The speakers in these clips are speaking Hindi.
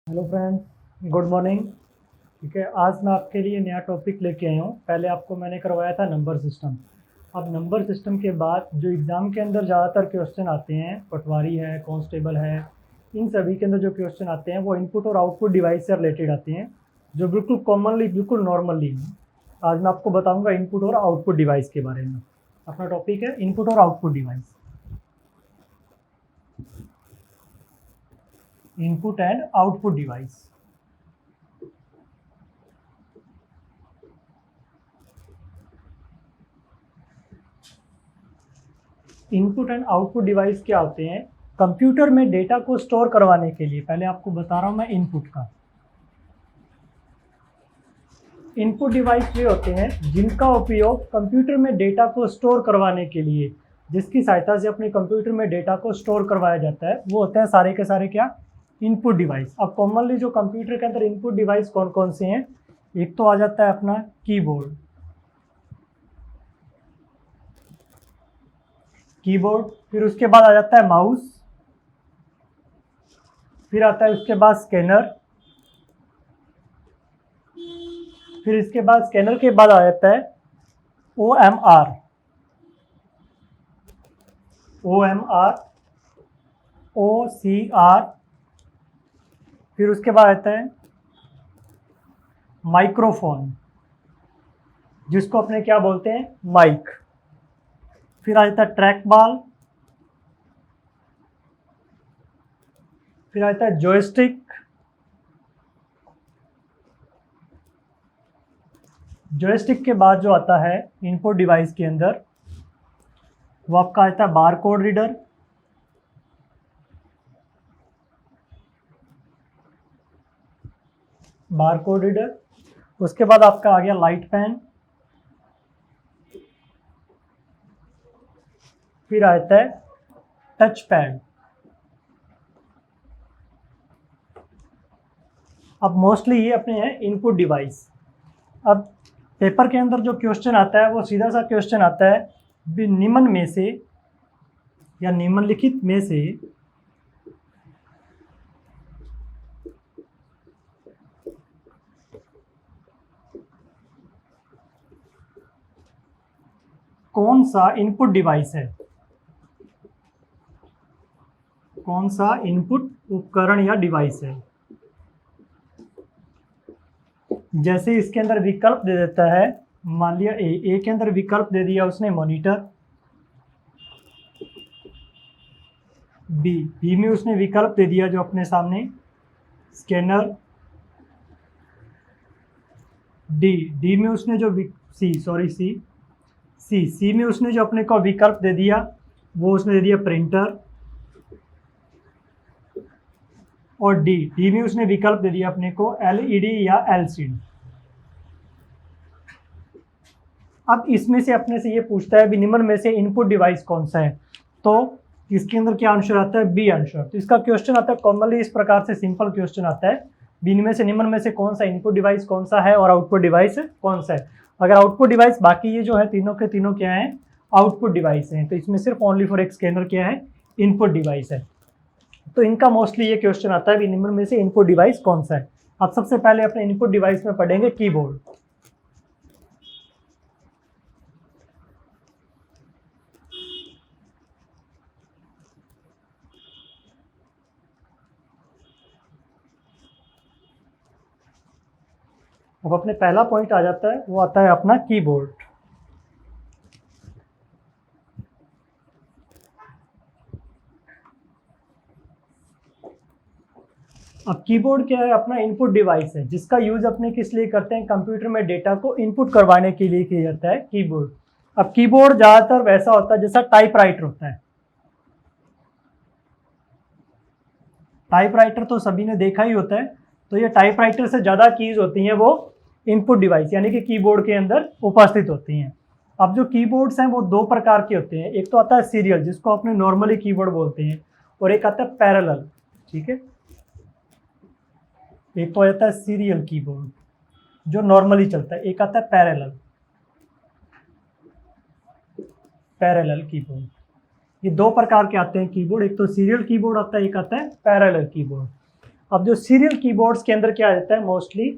Hello friends, good morning. ठीक है, आज मैं आपके लिए नया टॉपिक लेके आया हूँ। पहले आपको मैंने करवाया था नंबर सिस्टम। अब नंबर सिस्टम के बाद जो एग्ज़ाम के अंदर ज़्यादातर क्वेश्चन आते हैं, पटवारी है, कांस्टेबल है, इन सभी के अंदर जो क्वेश्चन आते हैं वो इनपुट और आउटपुट डिवाइस से रिलेटेड आते हैं, जो बिल्कुल कॉमनली, बिल्कुल नॉर्मली हैं। आज मैं आपको बताऊँगा इनपुट और आउटपुट डिवाइस के बारे में। अपना टॉपिक है इनपुट और output device, input and output device. Input and output device क्या होते हैं? कंप्यूटर में डेटा को स्टोर करवाने के लिए, पहले आपको बता रहा हूं मैं इनपुट का। इनपुट डिवाइस ये होते हैं जिनका उपयोग कंप्यूटर में डेटा को स्टोर करवाने के लिए, जिसकी सहायता से अपने कंप्यूटर में डेटा को स्टोर करवाया जाता है, वो होते हैं सारे के सारे क्या? Input device. अब कॉमनली जो कंप्यूटर के अंदर इनपुट डिवाइस कौन कौन से हैं? एक तो आ जाता है अपना कीबोर्ड, फिर उसके बाद आ जाता है माउस, फिर आता है उसके बाद स्कैनर, फिर इसके बाद स्कैनर के बाद आ जाता है OMR, OCR, फिर उसके बाद आता है माइक्रोफोन, जिसको अपने क्या बोलते हैं? माइक। फिर आ जाता है ट्रैक बॉल, फिर आता है जॉयस्टिक, जॉयस्टिक के बाद जो आता है इनपुट डिवाइस के अंदर, वो आपका आता है बार कोड रीडर, उसके बाद आपका आ गया लाइट पेन, फिर आता है टच पैड। अब मोस्टली ये अपने हैं इनपुट डिवाइस। अब पेपर के अंदर जो क्वेश्चन आता है वो सीधा सा क्वेश्चन आता है, निम्न में से या निम्नलिखित में से कौन सा इनपुट डिवाइस है, कौन सा इनपुट उपकरण या डिवाइस है। जैसे इसके अंदर विकल्प दे देता है, मान लिया ए के अंदर विकल्प दे दिया उसने मॉनिटर, बी में उसने विकल्प दे दिया जो अपने सामने स्कैनर, डी में उसने जो सी में उसने जो अपने को विकल्प दे दिया वो उसने दे दिया प्रिंटर, और डी में उसने विकल्प दे दिया अपने को LED या LCD। अब इसमें से अपने से ये पूछता है भी निम्न में से इनपुट डिवाइस कौन सा है, तो इसके अंदर क्या आंसर आता है? B answer. तो इसका क्वेश्चन आता है कॉमनली इस प्रकार से, सिंपल क्वेश्चन आता है, बी में से निम्न में से कौन सा इनपुट डिवाइस कौन सा है और आउटपुट डिवाइस कौन सा है। अगर आउटपुट डिवाइस, बाकी ये जो है तीनों के तीनों क्या है? आउटपुट डिवाइस हैं, तो इसमें सिर्फ ओनली फॉर एक स्कैनर क्या है? इनपुट डिवाइस है। तो इनका मोस्टली ये क्वेश्चन आता है भी निम्न में से इनपुट डिवाइस कौन सा है। अब सबसे पहले अपने इनपुट डिवाइस में पढ़ेंगे कीबोर्ड। अब अपने पहला पॉइंट आ जाता है, वो आता है अपना कीबोर्ड। अब कीबोर्ड क्या है? अपना इनपुट डिवाइस है जिसका यूज अपने किस लिए करते हैं? कंप्यूटर में डेटा को इनपुट करवाने के लिए किया जाता है कीबोर्ड। अब कीबोर्ड ज्यादातर वैसा होता है जैसा टाइपराइटर होता है। टाइपराइटर तो सभी ने देखा ही होता है, तो ये टाइपराइटर से ज्यादा कीज होती हैं वो इनपुट डिवाइस यानी कि कीबोर्ड के अंदर उपस्थित होती हैं। अब जो कीबोर्ड्स हैं वो दो प्रकार के होते हैं, एक तो आता है सीरियल जिसको अपने नॉर्मली कीबोर्ड बोलते हैं, और एक आता है पैरेलल। ठीक है, एक तो आता है सीरियल कीबोर्ड जो नॉर्मली चलता है, एक आता है पैरेलल कीबोर्ड। ये दो प्रकार के आते हैं कीबोर्ड, एक तो सीरियल कीबोर्ड आता है, एक आता है पैरेलल कीबोर्ड। अब जो सीरियल कीबोर्ड्स के अंदर क्या आ जाता है, मोस्टली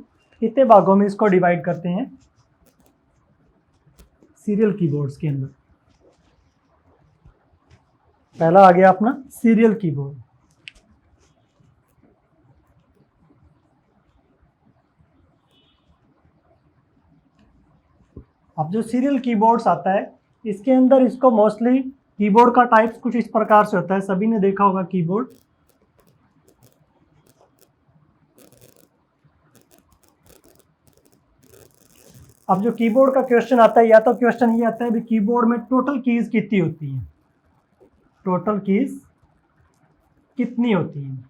कितने भागों में इसको डिवाइड करते हैं सीरियल कीबोर्ड्स के अंदर। पहला आ गया अपना सीरियल कीबोर्ड। अब जो सीरियल कीबोर्ड्स आता है इसके अंदर इसको मोस्टली कीबोर्ड का टाइप्स कुछ इस प्रकार से होता है, सभी ने देखा होगा कीबोर्ड। अब जो कीबोर्ड का क्वेश्चन आता है, या तो क्वेश्चन ये आता है भी कीबोर्ड में टोटल कीज कितनी होती हैं, टोटल कीज कितनी होती हैं।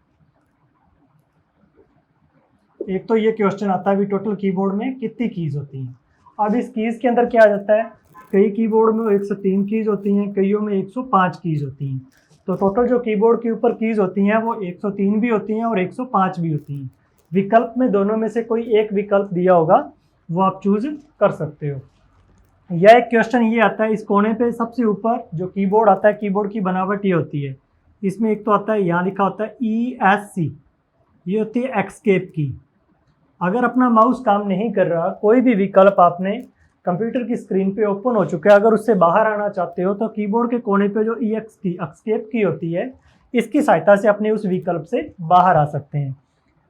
एक तो ये क्वेश्चन आता है भी टोटल कीबोर्ड में कितनी कीज होती हैं। अब इस कीज के अंदर क्या आ जाता है, कई कीबोर्ड में 103 कीज होती हैं, कईयों में 105 कीज होती हैं। तो टोटल जो कीबोर्ड के ऊपर कीज होती हैं वो 103 भी होती हैं और 105 भी होती हैं। विकल्प में दोनों में से कोई एक विकल्प दिया होगा, वो आप चूज कर सकते हो। यह एक क्वेश्चन ये आता है, इस कोने पे सबसे ऊपर जो कीबोर्ड आता है, कीबोर्ड की बनावट ये होती है, इसमें एक तो आता है यहाँ लिखा होता है ESC, ये होती है एस्केप की। अगर अपना माउस काम नहीं कर रहा, कोई भी विकल्प आपने कंप्यूटर की स्क्रीन पे ओपन हो चुका है, अगर उससे बाहर आना चाहते हो तो कीबोर्ड के कोने पे जो EX की एस्केप की होती है, इसकी सहायता से अपने उस विकल्प से बाहर आ सकते हैं।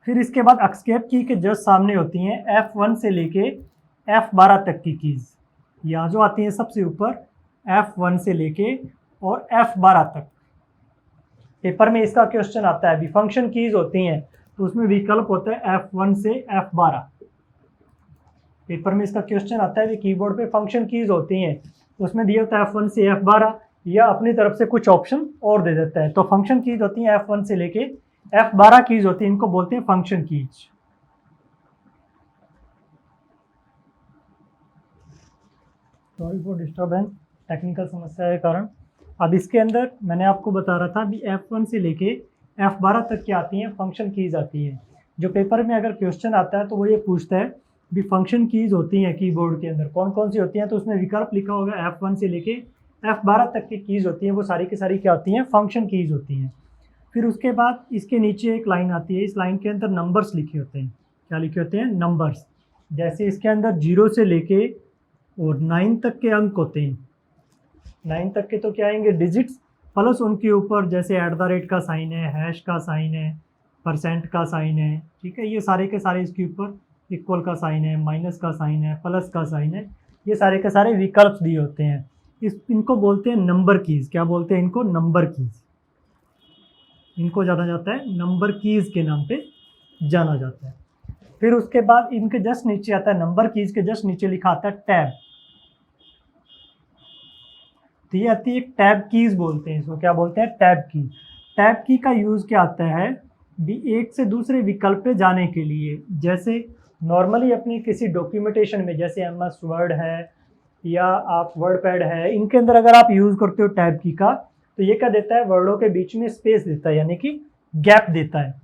फिर इसके बाद एस्केप की के जस्ट सामने होती हैं F1 से लेके F12 तक की कीज़। यहाँ जो आती हैं सबसे ऊपर F1 से लेके और F12 तक। पेपर में इसका क्वेश्चन आता है, अभी फंक्शन कीज़ होती हैं तो उसमें विकल्प होता है F1 से F12। पेपर में इसका क्वेश्चन आता है कि कीबोर्ड पे फंक्शन कीज़ होती हैं, तो उसमें दिया होता है F1 से F12, या अपनी तरफ से कुछ ऑप्शन और दे देता है। तो फंक्शन कीज़ होती हैं F1 से लेके F12 कीज़ होती हैं, इनको बोलते हैं function keys. Sorry for disturbance, technical समस्या के कारण। अब इसके अंदर मैंने आपको बता रहा था भी F1 से लेके F12 तक क्या आती हैं, फंक्शन कीज़ आती हैं। जो पेपर में अगर क्वेश्चन आता है तो वो ये पूछता है भी फंक्शन कीज़ होती हैं कीबोर्ड के अंदर कौन कौन सी होती हैं, तो उसमें विकल्प लिखा होगा F1 से लेके F12 तक की कीज़ होती हैं, वो सारी की सारी क्या होती हैं, फंक्शन कीज़ होती हैं। फिर उसके बाद इसके नीचे एक लाइन आती है, इस लाइन के अंदर नंबर्स लिखे होते हैं। क्या लिखे होते हैं, नंबर्स। जैसे इसके अंदर 0 से लेके और 9 तक के अंक होते हैं। 9 तक के तो क्या आएंगे, डिजिट्स, प्लस उनके ऊपर जैसे @ का साइन है, हैश का साइन है, परसेंट का साइन है, ठीक है, ये सारे के सारे इसके ऊपर इक्वल का साइन है, माइनस का साइन है, प्लस का साइन है, ये सारे के सारे विकल्प दिए होते हैं। इनको बोलते हैं नंबर कीज़। क्या बोलते हैं इनको, नंबर कीज़। इनको जाना जाता है नंबर कीज़ के नाम पे जाना जाता है। फिर उसके बाद इनके जस्ट नीचे आता है, नंबर कीज़ के जस्ट नीचे लिखा आता है टैब। तो ये आती है एक टैब कीज़ बोलते हैं इसको। क्या बोलते हैं, टैब की। टैब की का यूज़ क्या आता है भी एक से दूसरे विकल्प पे जाने के लिए। जैसे नॉर्मली अपनी किसी डॉक्यूमेंटेशन में, जैसे MS वर्ड है या आप वर्डपैड है, इनके अंदर अगर आप यूज़ करते हो टैब की का, तो ये क्या देता है, वर्डों के बीच में स्पेस देता है, यानी कि गैप देता है।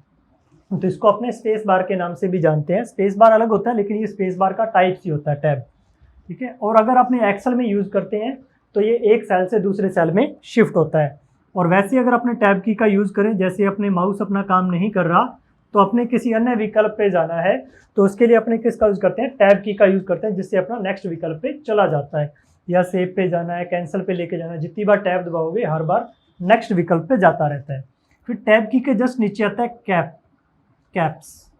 तो इसको अपने स्पेस बार के नाम से भी जानते हैं। स्पेस बार अलग होता है, लेकिन ये स्पेस बार का टाइप ही होता है टैब, ठीक है। और अगर अपने एक्सेल में यूज़ करते हैं तो ये एक सेल से दूसरे सेल में शिफ्ट होता है। और वैसे अगर अपने टैब की का यूज़ करें, जैसे अपने माउस अपना काम नहीं कर रहा तो अपने किसी अन्य विकल्प पे जाना है, तो उसके लिए अपने किसका यूज़ करते हैं, टैब की का यूज़ करते हैं, जिससे अपना नेक्स्ट विकल्प पे चला जाता है। या सेव पे जाना है, कैंसिल पे लेके जाना है, जितनी बार टैब दबाओगे हर बार नेक्स्ट विकल्प पे जाता रहता है। फिर टैब की के जस्ट नीचे आता है कैप्स।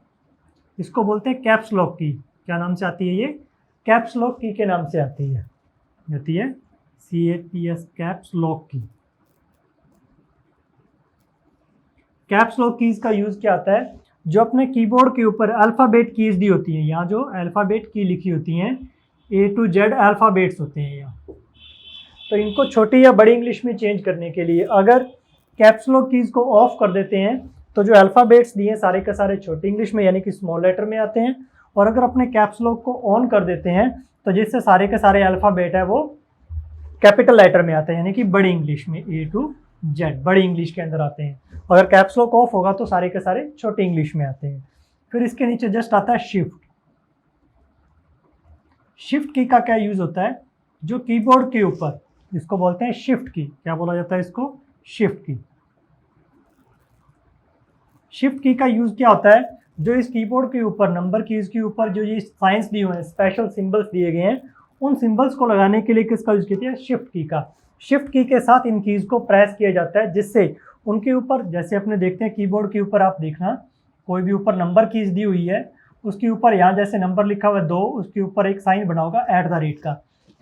इसको बोलते हैं कैप्स लॉक की। क्या नाम से आती है ये, कैप्स लॉक की के नाम से आती है CAPS, कैप्स लॉक की। कैप्स लॉक कीज़ का यूज़ क्या आता है, जो अपने कीबोर्ड के ऊपर अल्फ़ाबेट कीज़ दी होती हैं, यहाँ जो अल्फ़ाबेट की लिखी होती हैं A to Z अल्फ़ाबेट्स होते हैं यहाँ, तो इनको छोटी या बड़ी इंग्लिश में चेंज करने के लिए अगर कैप्स लॉक कीज़ को ऑफ कर देते हैं तो जो अल्फ़ाबेट्स दिए सारे के सारे छोटी इंग्लिश में यानी कि स्मॉल लेटर में आते हैं। और अगर अपने कैप्स लॉक को ऑन कर देते हैं तो जिससे सारे के सारे अल्फ़ाबेट है वो कैपिटल लेटर में आते हैं, यानी कि बड़ी इंग्लिश में A to Z बड़ी इंग्लिश के अंदर आते हैं। अगर कैप्स लॉक ऑफ होगा तो सारे के सारे छोटी इंग्लिश में आते हैं। फिर इसके नीचे जस्ट आता है शिफ्ट। शिफ्ट की का क्या यूज़ होता है, जो कीबोर्ड के ऊपर, इसको बोलते हैं शिफ्ट की। क्या बोला जाता है इसको, शिफ्ट की। शिफ्ट की का यूज़ क्या होता है, जो इस कीबोर्ड के ऊपर नंबर कीज़ के ऊपर जो ये साइंस दिए हुए हैं, स्पेशल सिंबल्स दिए गए हैं, उन सिंबल्स को लगाने के लिए किसका यूज़ किया है, शिफ्ट की का। शिफ्ट की के साथ इन कीज़ को प्रेस किया जाता है, जिससे उनके ऊपर, जैसे अपने देखते हैं कीबोर्ड के ऊपर आप देखना, कोई भी ऊपर नंबर कीज़ दी हुई है, उसके ऊपर यहाँ जैसे नंबर लिखा हुआ है 2, उसके ऊपर एक साइन बना होगा @ का।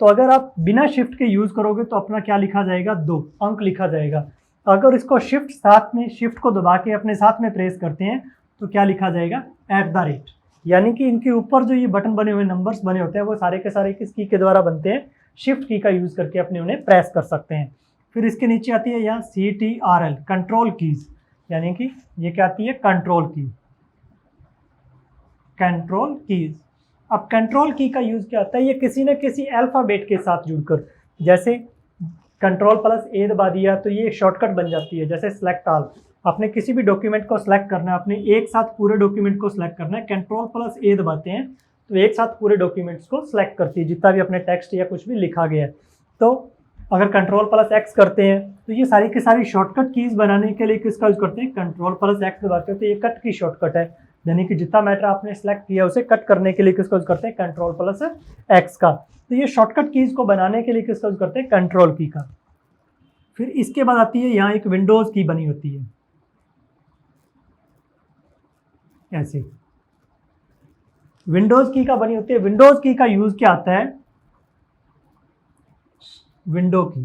तो अगर आप बिना शिफ्ट के यूज़ करोगे तो अपना क्या लिखा जाएगा, 2 अंक लिखा जाएगा। अगर इसको शिफ्ट साथ में, शिफ्ट को दबा के अपने साथ में प्रेस करते हैं तो क्या लिखा जाएगा, @ यानी कि इनके ऊपर जो ये बटन बने हुए, नंबर्स बने होते हैं, वो सारे के सारे किस की के द्वारा बनते हैं, शिफ्ट की का यूज़ करके अपने उन्हें प्रेस कर सकते हैं। फिर इसके नीचे आती है यहाँ CTRL, कंट्रोल कीज़, यानी कि ये क्या आती है, कंट्रोल की, कंट्रोल कीज़। अब कंट्रोल की का यूज़ क्या होता है, ये किसी न किसी अल्फ़ाबेट के साथ जुड़कर, जैसे Ctrl+A दबा दिया तो ये शॉर्टकट बन जाती है, जैसे सेलेक्ट ऑल, आपने किसी भी डॉक्यूमेंट को सिलेक्ट करना है, आपने एक साथ पूरे डॉक्यूमेंट को सिलेक्ट करना है, Ctrl+A दबाते हैं तो एक साथ पूरे डॉक्यूमेंट्स को सिलेक्ट करती है, जितना भी अपने टेक्स्ट या कुछ भी लिखा गया है। तो अगर Ctrl+X करते हैं तो ये सारी की सारी शॉर्टकट कीज़ बनाने के लिए किसका यूज़ करते हैं, Ctrl+X दबाते हैं, तो ये कट की शॉर्टकट है, यानी कि जितना मैटर आपने सेलेक्ट किया उसे कट करने के लिए किसका यूज़ करते हैं, Ctrl+X का। तो ये शॉर्टकट कीज़ को बनाने के लिए किसका यूज़ करते हैं, कंट्रोल की का। फिर इसके बाद आती है यहाँ एक विंडोज़ की बनी होती है, ऐसे विंडोज़ की का बनी होती है। विंडोज़ की का यूज़ क्या आता है, विंडो की,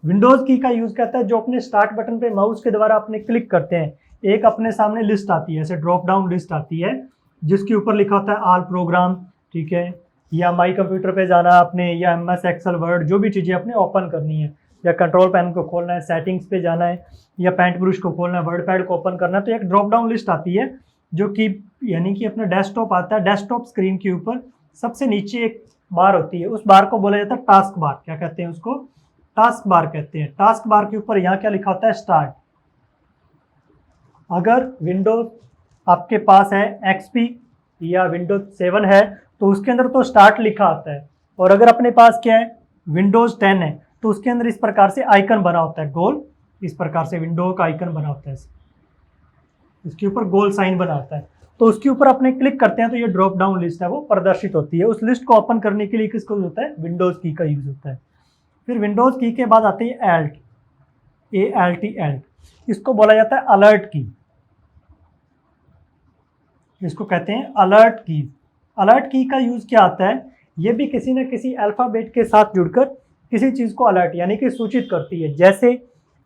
विंडोज़ की का यूज़ क्या आता है, जो अपने स्टार्ट बटन पे माउस के द्वारा अपने क्लिक करते हैं, एक अपने सामने लिस्ट आती है, ऐसे ड्रॉप डाउन लिस्ट आती है, जिसके ऊपर लिखा होता है ऑल प्रोग्राम, ठीक है, या माई कंप्यूटर पे जाना आपने, या MS एक्सेल वर्ड, जो भी चीज़ें अपने ओपन करनी है, या कंट्रोल पैन को खोलना है, सेटिंग्स पे जाना है, या पेंट ब्रश को खोलना है, वर्ड पैड को ओपन करना है, तो एक ड्रॉप डाउन लिस्ट आती है, जो कि यानी कि अपना डेस्कटॉप आता है, डेस्कटॉप स्क्रीन के ऊपर सबसे नीचे एक बार होती है, उस बार को बोला जाता है टास्क बार। क्या कहते हैं उसको, टास्क बार कहते हैं। टास्क बार के ऊपर यहाँ क्या लिखा होता है, स्टार्ट। अगर विंडोज आपके पास है XP या विंडोज 7 है तो उसके अंदर तो स्टार्ट लिखा आता है, और अगर अपने पास क्या है, विंडोज 10 है, तो उसके अंदर इस प्रकार से आइकन बना होता है, गोल, इस प्रकार से विंडो का आइकन बना होता है, इसके ऊपर गोल साइन बना होता है, तो उसके ऊपर अपने क्लिक करते हैं तो ये ड्रॉप डाउन लिस्ट है वो प्रदर्शित होती है। उस लिस्ट को ओपन करने के लिए किसका यूज होता है, विंडोज की का यूज होता है। फिर विंडोज की के बाद आती है ALT, ALT, इसको बोला जाता है अलर्ट की, इसको कहते हैं अलर्ट की। अलर्ट की का यूज क्या आता है, ये भी किसी न किसी अल्फ़ाबेट के साथ जुड़कर किसी चीज़ को अलर्ट यानी कि सूचित करती है। जैसे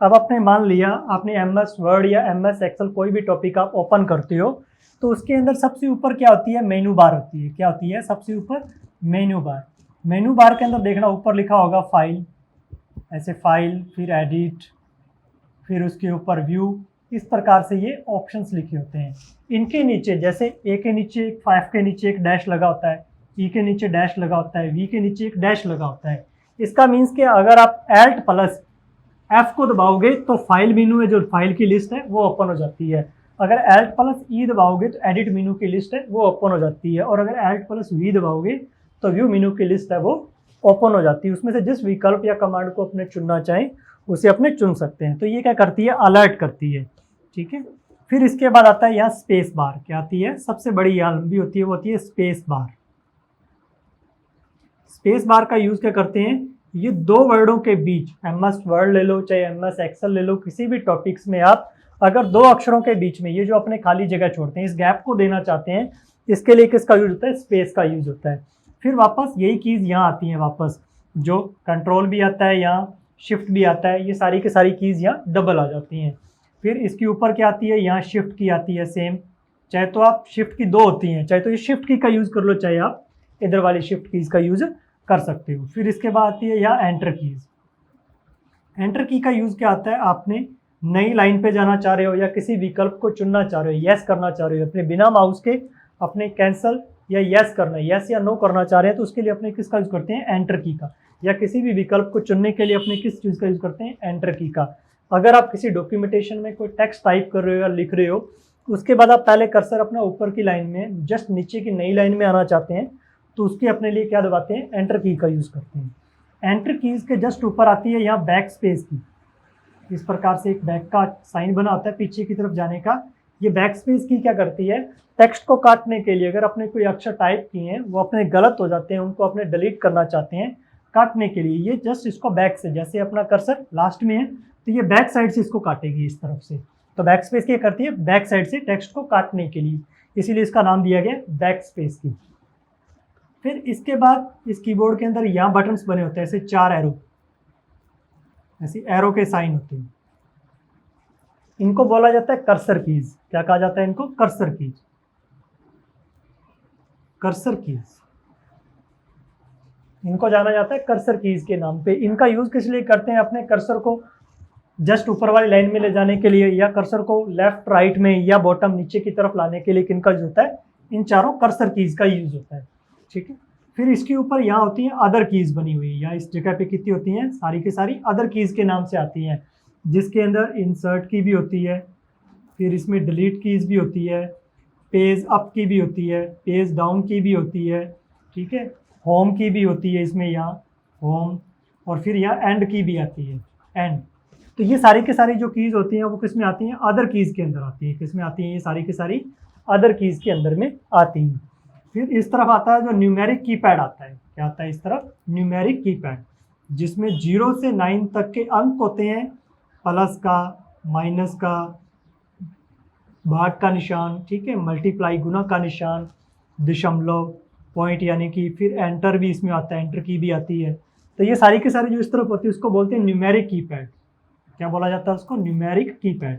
अब आपने मान लिया आपने MS वर्ड या MS एक्सेल कोई भी टॉपिक आप ओपन करते हो तो उसके अंदर सबसे ऊपर क्या होती है, मेनू बार होती है। क्या होती है सबसे ऊपर, मेनू बार। मेनू बार के अंदर देखना ऊपर लिखा होगा फाइल, ऐसे फाइल, फिर एडिट, फिर उसके ऊपर व्यू, इस प्रकार से ये ऑप्शंस लिखे होते हैं। इनके नीचे जैसे ए के नीचे एक 5 के नीचे एक डैश लगा होता है, ई के नीचे डैश लगा होता है, वी के नीचे एक डैश लगा होता है। इसका मीन्स कि अगर आप Alt+F को दबाओगे तो फाइल मेनू है, जो फाइल की लिस्ट है वो ओपन हो जाती है। अगर Alt+E दबाओगे तो एडिट मेनू की लिस्ट है वो ओपन हो जाती है, और अगर Alt+V दबाओगे तो व्यू मेनू की लिस्ट है वो ओपन हो जाती है। उसमें से जिस विकल्प या कमांड को अपने चुनना चाहें उसे अपने चुन सकते हैं। तो ये क्या करती है, अलर्ट करती है, ठीक है। फिर इसके बाद आता है यहाँ स्पेस बार। क्या आती है, सबसे बड़ी यहाँ लंबी होती है, वो होती है स्पेस बार। स्पेस बार का यूज क्या करते हैं, ये दो वर्डों के बीच, MS वर्ड ले लो चाहे MS एक्सेल ले लो, किसी भी टॉपिक्स में आप अगर दो अक्षरों के बीच में ये जो अपने खाली जगह छोड़ते हैं, इस गैप को देना चाहते हैं, इसके लिए किसका यूज होता है, स्पेस का यूज होता है। फिर वापस यही चीज़ यहाँ आती है, वापस जो कंट्रोल भी आता है, यहाँ शिफ्ट भी आता है, ये सारी की सारी कीज़ यहाँ डबल आ जाती हैं। फिर इसके ऊपर क्या आती है, यहाँ शिफ्ट की आती है सेम, चाहे तो आप शिफ्ट की दो होती हैं, चाहे तो ये शिफ्ट की का यूज़ कर लो, चाहे आप इधर वाली शिफ्ट कीज़ का यूज़ कर सकते हो। फिर इसके बाद आती है यहाँ एंटर कीज़। एंटर की का यूज़ क्या आता है, आपने नई लाइन पे जाना चाह रहे हो या किसी विकल्प को चुनना चाह रहे हो, यस करना चाह रहे हो, अपने बिना माउस के अपने कैंसिल या यस करना है, यस या नो करना चाह रहे हैं, तो उसके लिए अपने किसका यूज़ करते हैं, एंटर की का। या किसी भी विकल्प को चुनने के लिए अपने किस चीज़ का यूज़ करते हैं, एंटर की का। अगर आप किसी डॉक्यूमेंटेशन में कोई टेक्स्ट टाइप कर रहे हो या लिख रहे हो, उसके बाद आप पहले कर्सर अपना ऊपर की लाइन में जस्ट नीचे की नई लाइन में आना चाहते हैं, तो उसके अपने लिए क्या दबाते हैं, एंटर की का यूज़ करते हैं। एंटर कीज़ के जस्ट ऊपर आती है यहाँ बैक स्पेस की। इस प्रकार से एक बैक का साइन बना होता है पीछे की तरफ जाने का। ये बैक स्पेस की क्या करती है, टेक्स्ट को काटने के लिए, अगर अपने कोई अक्षर टाइप किए हैं वो अपने गलत हो जाते हैं, उनको अपने डिलीट करना चाहते हैं, काटने के लिए ये जस्ट इसको बैक से, जैसे अपना कर्सर लास्ट में है तो ये बैक साइड से इसको काटेगी इस तरफ से। तो बैक स्पेस क्या करती है, बैक साइड से टेक्स्ट को काटने के लिए, इसीलिए इसका नाम दिया गया बैक स्पेस की। फिर इसके बाद इस कीबोर्ड के अंदर यहाँ बटन्स बने होते हैं, ऐसे 4 एरो, ऐसे एरो के साइन होते हैं, इनको बोला जाता है कर्सर कीज। क्या कहा जाता है इनको, कर्सर कीज, कर्सर कीज, इनको जाना जाता है कर्सर कीज के नाम पे। इनका यूज किस लिए करते हैं, अपने कर्सर को जस्ट ऊपर वाली लाइन में ले जाने के लिए, या कर्सर को लेफ्ट राइट में या बॉटम नीचे की तरफ लाने के लिए किनका यूज होता है, इन चारों कर्सर कीज का यूज होता है। ठीक है, फिर इसके ऊपर यहाँ होती हैं अदर कीज बनी हुई, या इस जगह पे कितनी होती हैं, सारी की सारी अदर कीज के नाम से आती हैं, जिसके अंदर इंसर्ट की भी होती है, फिर इसमें डिलीट कीज भी होती है, पेज अप की भी होती है, पेज डाउन की भी होती है, ठीक है, होम की भी होती है इसमें, यहाँ होम, और फिर यहाँ एंड की भी आती है, एंड। तो ये सारी की सारी जो कीज होती हैं वो किस में आती हैं, अदर कीज के अंदर आती हैं। किस में आती हैं, ये सारी की सारी अदर कीज के अंदर में आती हैं। फिर इस तरफ आता है जो न्यूमेरिक कीपैड आता है, क्या आता है इस तरफ, न्यूमेरिक कीपैड, जिसमें 0 से 9 तक के अंक होते हैं, प्लस का, माइनस का, भाग का निशान, ठीक है, मल्टीप्लाई गुना का निशान, दशमलव, पॉइंट यानी कि, फिर एंटर भी इसमें आता है, एंटर की भी आती है। तो ये सारी की सारी जो इस तरफ होती है उसको बोलते हैं न्यूमेरिक कीपैड। क्या बोला जाता है उसको, न्यूमेरिक कीपैड,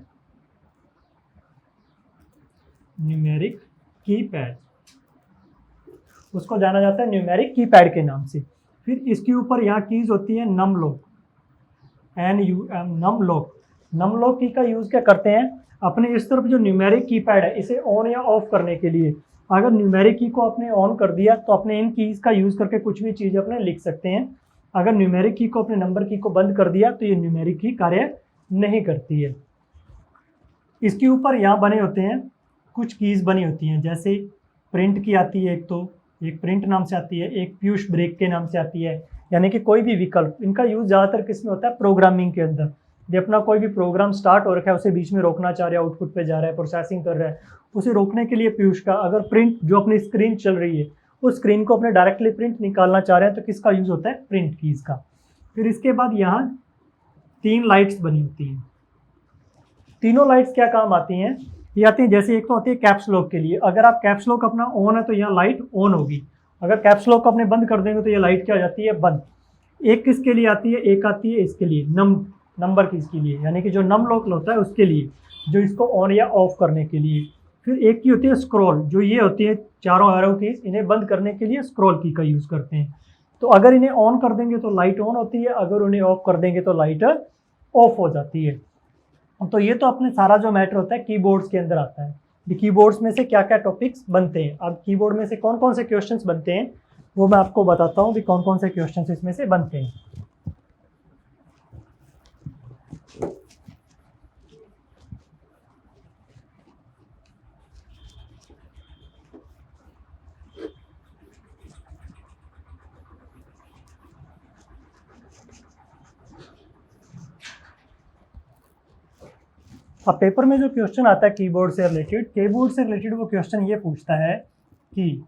न्यूमेरिक कीपैड, उसको जाना जाता है न्यूमेरिक कीपैड के नाम से। फिर इसके ऊपर यहाँ कीज होती है num lock, NUM, num lock. Num lock की का यूज़ क्या करते हैं, अपने इस तरफ जो न्यूमेरिक कीपैड है इसे ऑन या ऑफ करने के लिए, अगर न्यूमेरिक की को आपने ऑन कर दिया तो अपने इन कीज़ का यूज़ करके कुछ भी चीज़ अपने लिख सकते हैं। अगर न्यूमेरिक की को, अपने नंबर की को बंद कर दिया तो ये न्यूमेरिक की कार्य नहीं करती है। इसके ऊपर यहाँ बने होते हैं कुछ कीज़ बनी होती हैं, जैसे प्रिंट की आती है, एक प्रिंट नाम से आती है, एक पीयूष ब्रेक के नाम से आती है, यानी कि कोई भी विकल्प। इनका यूज़ ज़्यादातर किस में होता है, प्रोग्रामिंग के अंदर। जब अपना कोई भी प्रोग्राम स्टार्ट हो रखा है उसे बीच में रोकना चाह रहा है, आउटपुट पे जा रहा है, प्रोसेसिंग कर रहा है, उसे रोकने के लिए पीयूष का, अगर प्रिंट जो अपनी स्क्रीन चल रही है उस स्क्रीन को अपने डायरेक्टली प्रिंट निकालना चाह रहे हैं तो किसका यूज़ होता है, प्रिंट कीज़ का। फिर इसके बाद यहाँ 3 लाइट्स बनी होती हैं। तीनों लाइट्स क्या काम आती हैं, ये आती हैं, जैसे एक तो आती है कैप्स लॉक के लिए, अगर आप कैप्स लॉक अपना ऑन है तो यहाँ लाइट ऑन होगी, अगर कैप्स लॉक अपने बंद कर देंगे तो ये लाइट क्या हो जाती है, बंद। एक किसके लिए आती है, एक आती है इसके लिए, नंबर की इसके लिए, यानी कि जो नम लॉक होता है उसके लिए, जो इसको ऑन या ऑफ करने के लिए। फिर एक की होती है स्क्रॉल, जो ये होती है चारों एरो की, इन्हें बंद करने के लिए स्क्रॉल की का यूज़ करते हैं। तो अगर इन्हें ऑन कर देंगे तो लाइट ऑन होती है, अगर उन्हें ऑफ कर देंगे तो लाइट ऑफ हो जाती है। तो ये तो अपने सारा जो मैटर होता है कीबोर्ड्स के अंदर आता है। कीबोर्ड्स में से क्या क्या टॉपिक्स बनते हैं, अब कीबोर्ड में से कौन कौन से क्वेश्चंस बनते हैं वो मैं आपको बताता हूँ भी कौन कौन से क्वेश्चंस इसमें से बनते हैं। अब पेपर में जो क्वेश्चन आता है कीबोर्ड से रिलेटेड वो क्वेश्चन ये पूछता है कि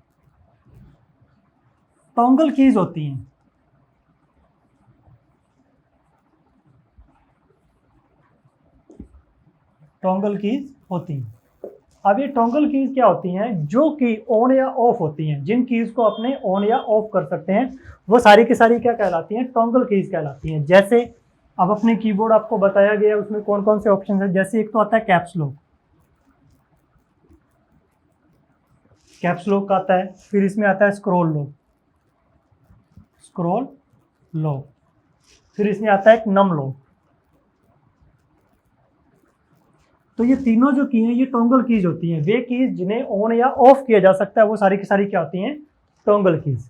टॉगल कीज होती हैं, टॉगल कीज होती हैं। अब ये टॉगल कीज क्या होती हैं, जो कि ऑन या ऑफ होती हैं, जिन कीज को अपने ऑन या ऑफ कर सकते हैं वो सारी की सारी क्या कहलाती हैं, टॉगल कीज कहलाती हैं। जैसे अब अपने कीबोर्ड आपको बताया गया उसमें कौन कौन से ऑप्शन है, जैसे एक तो आता है कैप्स लॉक, कैप्स लॉक आता है, फिर इसमें आता है स्क्रॉल लॉक, स्क्रॉल लॉक, फिर इसमें आता है एक नम लॉक। तो ये तीनों जो की हैं ये टॉगल कीज होती हैं, वे कीज जिन्हें ऑन या ऑफ किया जा सकता है वो सारी की सारी क्या होती हैं, टॉगल कीज,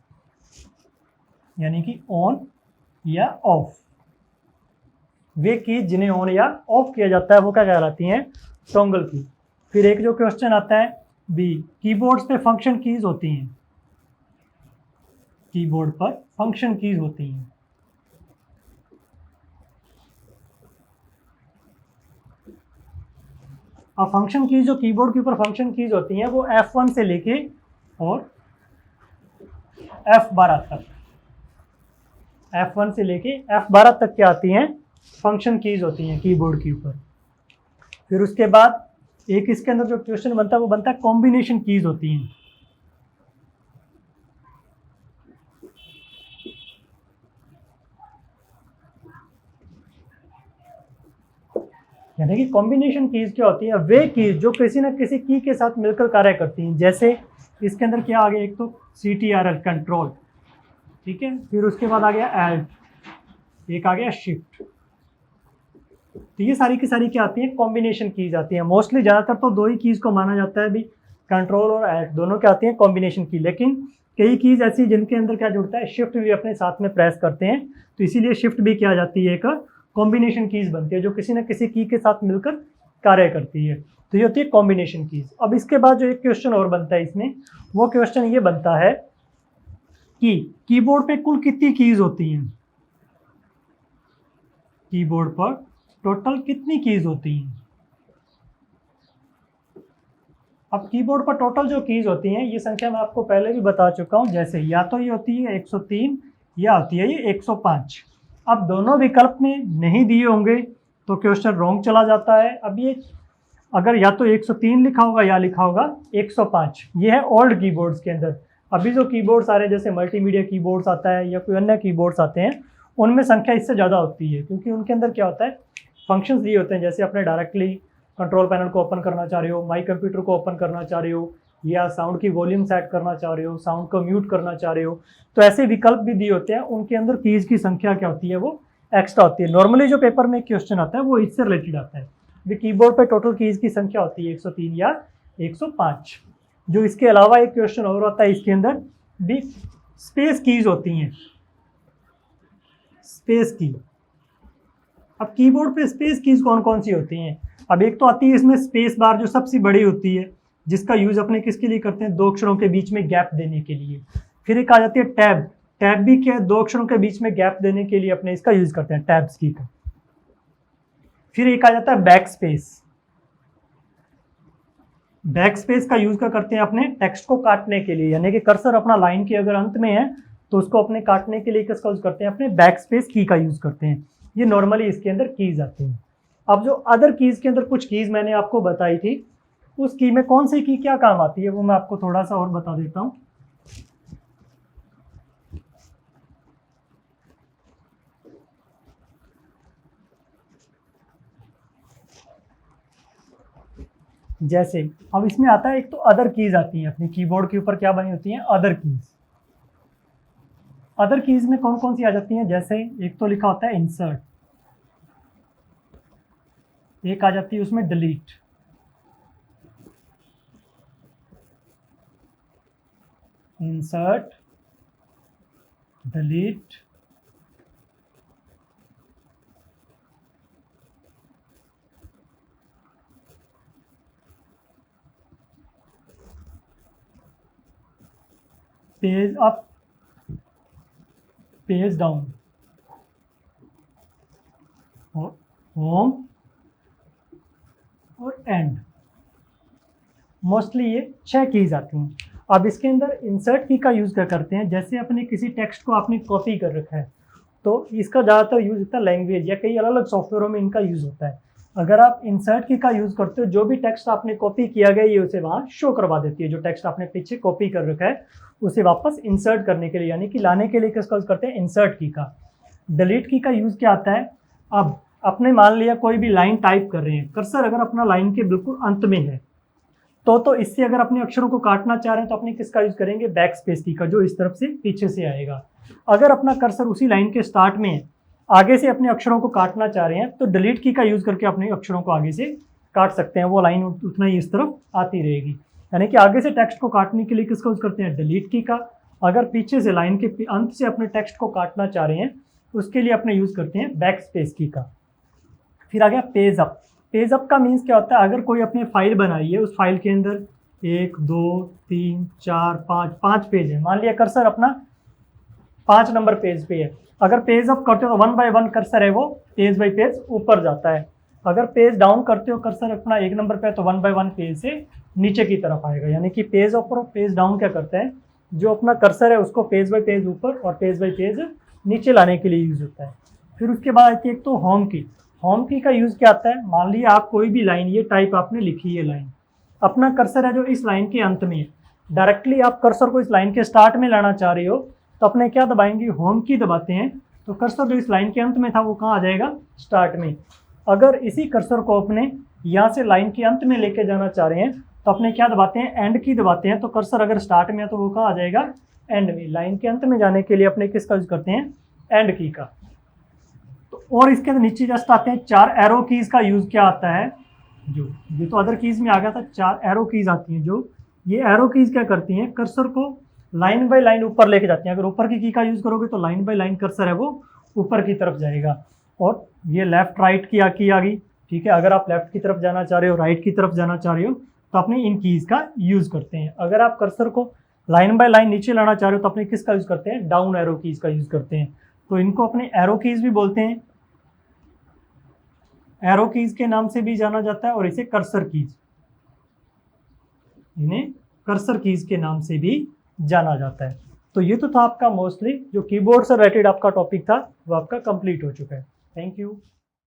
यानी कि ऑन या ऑफ। वे कीज जिन्हें ऑन या ऑफ किया जाता है वो क्या कहलाती हैं, टॉगल कीज। फिर एक जो क्वेश्चन आता है बी, कीबोर्ड्स पे फंक्शन कीज होती हैं, कीबोर्ड पर फंक्शन कीज होती हैं। अब फंक्शन कीज जो कीबोर्ड के ऊपर फंक्शन कीज होती हैं वो F1 से लेके और F12 तक, F1 से लेके F12 तक क्या आती हैं, फंक्शन कीज होती हैं कीबोर्ड के ऊपर। फिर उसके बाद एक इसके अंदर जो क्वेश्चन बनता है वो बनता है कॉम्बिनेशन कीज होती हैं। यानी कि कॉम्बिनेशन कीज क्या होती है, वे कीज जो किसी न किसी की के साथ मिलकर कार्य करती हैं। जैसे इसके अंदर क्या आ गया, एक तो CTRL कंट्रोल, ठीक है, फिर उसके बाद आ गया Alt, एक आ गया शिफ्ट। तो ये सारी की सारी क्या आती हैं, कॉम्बिनेशन कीज आती हैं। मोस्टली ज़्यादातर तो दो ही कीज को माना जाता है भी, कंट्रोल और Alt दोनों क्या आती हैं, कॉम्बिनेशन की। लेकिन कई कीज ऐसी जिनके अंदर क्या जुड़ता है, शिफ्ट भी अपने साथ में प्रेस करते हैं, तो इसीलिए शिफ्ट भी क्या जाती है, एक कॉम्बिनेशन कीज बनती है जो किसी न किसी की के साथ मिलकर कार्य करती है। तो ये होती है कॉम्बिनेशन कीज। अब इसके बाद जो एक क्वेश्चन और बनता है इसमें, वो क्वेश्चन ये बनता है कि कीबोर्ड पे कुल कितनी कीज होती हैं, कीबोर्ड पर टोटल कितनी कीज होती हैं। अब कीबोर्ड पर टोटल जो कीज होती हैं ये संख्या मैं आपको पहले भी बता चुका हूं। जैसे या तो ये होती है 103 या होती है ये 105। अब दोनों विकल्प में नहीं दिए होंगे तो क्वेश्चन रॉन्ग चला जाता है। अब ये अगर या तो 103 लिखा होगा या लिखा होगा 105, ये है ओल्ड कीबोर्ड्स के अंदर। अभी जो कीबोर्ड्स आ रहे हैं जैसे मल्टीमीडिया कीबोर्ड्स आता है या कोई अन्य कीबोर्ड्स आते हैं, उनमें संख्या इससे ज़्यादा होती है, क्योंकि उनके अंदर क्या होता है, फंक्शंस दिए होते हैं। जैसे अपने डायरेक्टली कंट्रोल पैनल को ओपन करना चाह रहे हो, माई कंप्यूटर को ओपन करना चाह रहे हो, या साउंड की वॉल्यूम सेट करना चाह रहे हो, साउंड को म्यूट करना चाह रहे हो, तो ऐसे विकल्प भी दिए होते हैं। उनके अंदर कीज की संख्या क्या होती है, वो एक्स्ट्रा होती है। नॉर्मली जो पेपर में क्वेश्चन आता है वो इससे रिलेटेड आता है भी कीबोर्ड पे टोटल कीज की संख्या होती है 103 या 105। जो इसके अलावा एक क्वेश्चन और आता है इसके अंदर भी, स्पेस कीज होती हैं, स्पेस की। अब कीबोर्ड पे स्पेस कीज कौन कौन सी होती हैं, अब एक तो आती है इसमें स्पेस बार जो सबसे बड़ी होती है, जिसका यूज अपने किसके लिए करते हैं, दो अक्षरों के बीच में गैप देने के लिए। फिर एक आ जाती है टैब, टैब भी क्या है, दो अक्षरों के बीच में गैप देने के लिए अपने इसका यूज करते हैं, टैब्स की का। फिर एक आ जाता है बैक स्पेस, बैक स्पेस का यूज क्या करते हैं अपने टेक्स्ट को काटने के लिए, यानी कि कर्सर अपना लाइन के अगर अंत में है तो उसको अपने काटने के लिए किसका यूज करते हैं, अपने बैक स्पेस की का यूज करते हैं। ये नॉर्मली इसके अंदर कीज आती हैं। अब जो अदर कीज के अंदर कुछ कीज मैंने आपको बताई थी, उस की में कौन सी की क्या काम आती है वो मैं आपको थोड़ा सा और बता देता हूँ। जैसे अब इसमें आता है एक तो अदर कीज आती हैं, अपनी कीबोर्ड के ऊपर क्या बनी होती हैं, अदर कीज। अदर कीज में कौन कौन सी आ जाती हैं, जैसे एक तो लिखा होता है इंसर्ट, एक आ जाती है उसमें delete, insert, delete, page up, page down, home और एंड। मोस्टली ये 6 कीज आती हैं। अब इसके अंदर इंसर्ट की का यूज़ क्या करते हैं, जैसे अपने किसी टेक्स्ट को आपने कॉपी कर रखा है तो इसका ज़्यादातर यूज़ होता है लैंग्वेज या कई अलग अलग सॉफ्टवेयरों में इनका यूज़ होता है। अगर आप इंसर्ट की का यूज़ करते हो, जो भी टेक्स्ट आपने कॉपी किया गया ये उसे वहाँ शो करवा देती है। जो टेक्स्ट आपने पीछे कॉपी कर रखा है उसे वापस इंसर्ट करने के लिए, यानी कि लाने के लिए किसका यूज़ करते हैं, इंसर्ट की का। डिलीट की का यूज़ क्या आता है, अब आपने मान लिया कोई भी लाइन टाइप कर रहे हैं, कर्सर अगर अपना लाइन के बिल्कुल अंत में है तो इससे अगर अपने अक्षरों को काटना चाह रहे हैं तो अपने किसका यूज़ करेंगे, बैक स्पेस की का, जो इस तरफ से पीछे से आएगा। अगर अपना कर्सर उसी लाइन के स्टार्ट में है, आगे से अपने अक्षरों को काटना चाह रहे हैं तो डिलीट की का यूज़ करके अपने अक्षरों को आगे से काट सकते हैं। वो लाइन उतना ही इस तरफ आती रहेगी, यानी कि आगे से टेक्स्ट को काटने के लिए किसका यूज़ करते हैं, डिलीट की का। अगर पीछे से लाइन के अंत से अपने टेक्स्ट को काटना चाह रहे हैं उसके लिए अपने यूज़ करते हैं बैक स्पेस की का। फिर आ गया पेज अप। पेज अप का मीन्स क्या होता है, अगर कोई अपने फाइल बनाई है, उस फाइल के अंदर 1 2 3 4 5 पेज है, मान लिया कर्सर अपना 5 नंबर पेज पे है। अगर पेज अप करते हो तो 1 बाय 1 कर्सर है वो पेज बाय पेज ऊपर जाता है। अगर पेज डाउन करते हो कर्सर अपना 1 नंबर पे तो 1 बाय 1 पेज से नीचे की तरफ आएगा, यानी कि पेज अप और पेज डाउन क्या करते हैं, जो अपना कर्सर है उसको पेज बाय पेज ऊपर और पेज बाय पेज नीचे लाने के लिए यूज़ होता है। फिर उसके बाद आती है एक तो होम की। होम की का यूज़ क्या आता है, मान लीजिए आप कोई भी लाइन ये टाइप आपने लिखी है लाइन, अपना कर्सर है जो इस लाइन के अंत में है, डायरेक्टली आप कर्सर को इस लाइन के स्टार्ट में लाना चाह रहे हो तो अपने क्या दबाएंगे, होम की दबाते हैं, तो कर्सर जो इस लाइन के अंत में था वो कहाँ आ जाएगा, स्टार्ट में। अगर इसी कर्सर को अपने यहाँ से लाइन के अंत में लेके जाना चाह रहे हैं तो अपने क्या दबाते हैं, एंड की दबाते हैं, तो कर्सर अगर स्टार्ट में है तो वो कहाँ आ जाएगा, एंड में। लाइन के अंत में जाने के लिए अपने किसका यूज करते हैं, एंड की का। तो और इसके अंदर नीचे जस्ट आते हैं 4 एरो कीज का यूज क्या आता है, जो ये तो अदर कीज में आ गया था, 4 एरो कीज आती हैं, जो ये एरो कीज क्या करती हैं, कर्सर को लाइन बाय लाइन ऊपर लेके जाती हैं। अगर ऊपर की का यूज करोगे तो लाइन बाय लाइन कर्सर है वो ऊपर की तरफ जाएगा। और ये लेफ्ट राइट की आ गई, ठीक है। अगर आप लेफ्ट की तरफ जाना चाह रहे हो, राइट की तरफ जाना चाह रहे हो तो अपने इन कीज का यूज करते हैं। अगर आप कर्सर को लाइन बाय लाइन नीचे लाना चाह रहे हो तो अपने किसका यूज करते हैं, डाउन एरो कीज का यूज करते हैं। तो इनको अपने एरो कीज भी बोलते हैं, एरो कीज के नाम से भी जाना जाता है, और इसे कर्सर कीज, इन्हें कर्सर कीज के नाम से भी जाना जाता है। तो ये तो था आपका मोस्टली जो कीबोर्ड से रिलेटेड आपका टॉपिक था वो आपका कंप्लीट हो चुका है। Thank you.